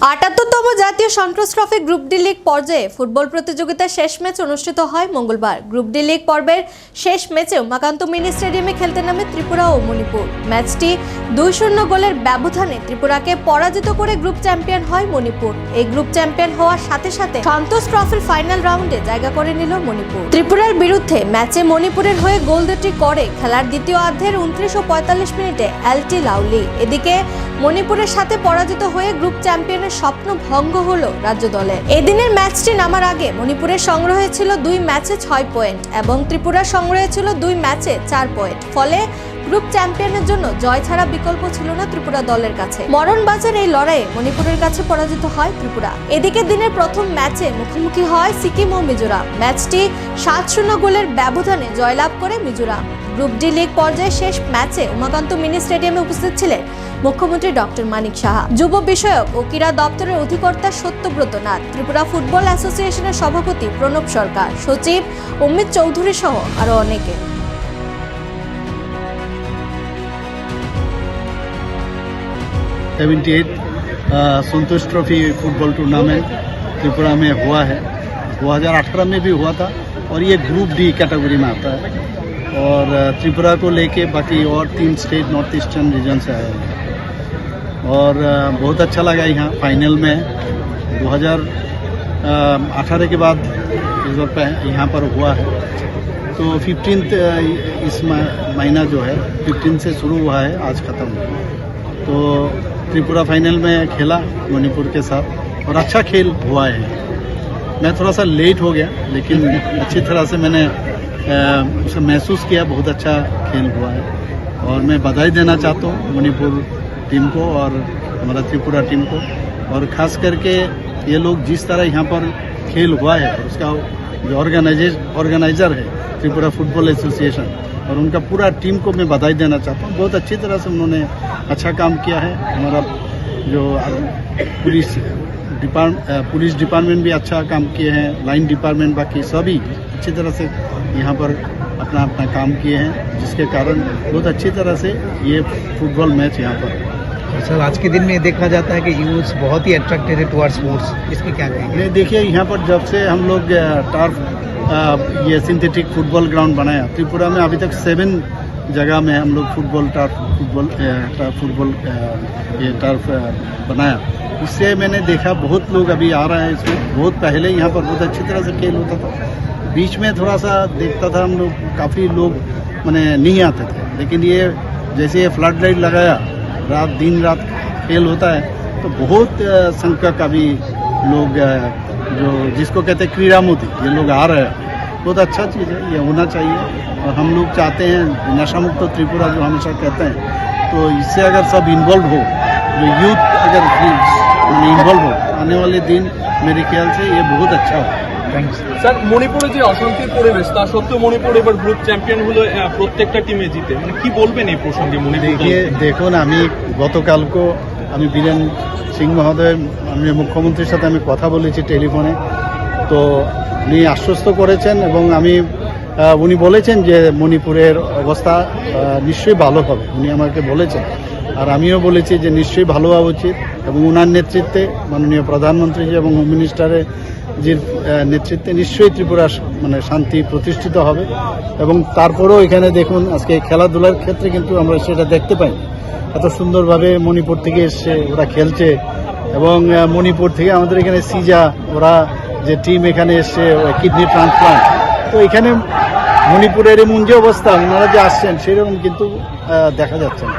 ৭৮তম জাতীয় সন্ত্রাস trophy group D league পর্যায়ে ফুটবল প্রতিযোগিতার শেষ ম্যাচ অনুষ্ঠিত হয় মঙ্গলবার। গ্রুপ ডি লিগ পর্বের শেষ ম্যাচে উমাকান্ত মিনি স্টেডিয়ামে খেলতে নামে ত্রিপুরা ও মণিপুর। ম্যাচটি ২-০ গোলের ব্যবধানে ত্রিপুরাকে পরাজিত করে গ্রুপ চ্যাম্পিয়ন হয় মণিপুর। এই গ্রুপ চ্যাম্পিয়ন হওয়ার সাথে সাথে সন্তোষ ট্রফির ফাইনাল রাউন্ডে জায়গা করে নিল মণিপুর। ত্রিপুরার বিরুদ্ধে ম্যাচে মণিপুরের হয়ে গোল দুটি করে খেলার দ্বিতীয় অর্ধের ২৯ ও ৪৫ মিনিটে এলটি লাউলি। এদিকে মণিপুরের সাথে পরাজিত হয়ে গ্রুপ চ্যাম্পিয়নের স্বপ্ন ভঙ্গ হলো রাজ্য দলের। এদিনের ম্যাচটি নামার আগে মণিপুরের সংগ্রহে ছিল ২ ম্যাচে ৬ পয়েন্ট এবং ত্রিপুরার সংগ্রহে ছিল ২ ম্যাচে ৪ পয়েন্ট। ফলে গ্রুপ চ্যাম্পিয়নের জন্য জয় ছাড়া বিকল্প ছিল না ত্রিপুরা দলের কাছে। মরণবাজার এই লড়াইয়ে মণিপুরের কাছে পরাজিত হয় ত্রিপুরা। এদিকে দিনের প্রথম ম্যাচে মুখোমুখি হয় সিকিম ও মিজোরাম। ম্যাচটি ৭-০ গোলের ব্যবধানে জয়লাভ করে মিজোরাম। গ্রুপ ডি লিগ পর্যায়ে শেষ ম্যাচে উমাকান্ত মিনি স্টেডিয়ামে উপস্থিত ছিলেন মুখ্যমন্ত্রী ডক্টর মানিক সাহা, যুব বিষয়ক ও ক্রীড়া দপ্তরের অধিকর্তা সত্যব্রত নাথ, ত্রিপুরা ফুটবল অ্যাসোসিয়েশনের সভাপতি প্রণব সরকার, সচিব অমিত চৌধুরী সহ আরো অনেকে। 78 संतोष ट्रॉफी फुटबॉल टूर्नामेंट त्रिपुरा में हुआ है। 2018 में भी हुआ था और ये ग्रुप डी कैटेगरी में आता है और त्रिपुरा को लेके बाकी और 3 स्टेट नॉर्थ ईस्टर्न रीजन से आए हैं और बहुत अच्छा लगा यहाँ फाइनल में। 2018 के बाद यहाँ पर हुआ है तो 15th इस महीना जो है 15 से शुरू हुआ है, आज ख़त्म हुआ। तो त्रिपुरा फाइनल में खेला मणिपुर के साथ और अच्छा खेल हुआ है। मैं थोड़ा सा लेट हो गया लेकिन अच्छी तरह से मैंने उसे महसूस किया, बहुत अच्छा खेल हुआ है और मैं बधाई देना चाहता हूँ मणिपुर टीम को और हमारा त्रिपुरा टीम को। और ख़ास करके ये लोग जिस तरह यहाँ पर खेल हुआ है उसका जो ऑर्गेनाइजर है त्रिपुरा फुटबॉल एसोसिएशन और उनका पूरा टीम को मैं बधाई देना चाहता हूँ। बहुत अच्छी तरह से उन्होंने अच्छा काम किया है। हमारा जो पुलिस डिपार्टमेंट भी अच्छा काम किए हैं, लाइन डिपार्टमेंट बाकी सभी अच्छी तरह से यहाँ पर अपना अपना काम किए हैं, जिसके कारण बहुत अच्छी तरह से ये फुटबॉल मैच यहाँ पर। सर, आज के दिन में देखा जाता है कि यूथ बहुत ही अट्रैक्टेड है टुवर्ड्स स्पोर्ट्स, इसकी क्या कहेंगे? देखिए यहाँ पर जब से हम लोग टर्फ ये सिंथेटिक फुटबॉल ग्राउंड बनाया त्रिपुरा में, अभी तक 7 जगह में हम लोग फुटबॉल ये टर्फ बनाया। इससे मैंने देखा बहुत लोग अभी आ रहे हैं इसमें। बहुत पहले यहाँ पर बहुत अच्छी तरह से खेल होता था, बीच में थोड़ा सा देखता था हम लोग काफ़ी लोग मैंने नहीं आते थे, लेकिन ये जैसे ये फ्लड लाइट लगाया, दिन रात खेल होता है तो बहुत संख्या का भी लोग जो जिसको कहते हैं क्रीड़ा मोदी, ये लोग आ रहे हैं। बहुत अच्छा चीज़ है, ये होना चाहिए और हम लोग चाहते हैं नशा मुक्त त्रिपुरा जो हमेशा कहते हैं, तो इससे अगर सब इन्वॉल्व हो, जो यूथ अगर इन्वॉल्व हो, आने वाले दिन मेरे ख्याल से ये बहुत अच्छा हो। স্যার, মণিপুরে যে অশান্তির পরিবেশ তা সত্ত্বেও মণিপুর এবার গ্রুপ চ্যাম্পিয়ন হলো, প্রত্যেকটা টিমে জিতে, মানে কি বলবেন এই প্রসঙ্গে? দেখুন, আমি গতকালকে আমি বীরেন সিং মহোদয় মাননীয় মুখ্যমন্ত্রীর সাথে আমি কথা বলেছি টেলিফোনে, তো উনি আশ্বস্ত করেছেন এবং উনি বলেছেন যে মণিপুরের অবস্থা নিশ্চয়ই ভালো হবে, উনি আমাকে বলেছেন। আর আমিও বলেছি যে নিশ্চয়ই ভালো হওয়া উচিত এবং ওনার নেতৃত্বে মাননীয় প্রধানমন্ত্রী এবং হোম মিনিস্টারের যে নেতৃত্বে নিশ্চয়ই ত্রিপুরা মানে শান্তি প্রতিষ্ঠিত হবে। এবং তারপরেও এখানে দেখুন আজকে খেলাধুলার ক্ষেত্রে কিন্তু আমরা সেটা দেখতে পাই, এত সুন্দরভাবে মণিপুর থেকে এসছে ওরা খেলছে এবং মণিপুর থেকে আমাদের এখানে সিজা ওরা যে টিম এখানে এসছে কিডনি ট্রান্সপ্লান্ট, তো এখানে মণিপুরের এমন যে অবস্থা ওনারা যে আসছেন সেরকম কিন্তু দেখা যাচ্ছে না।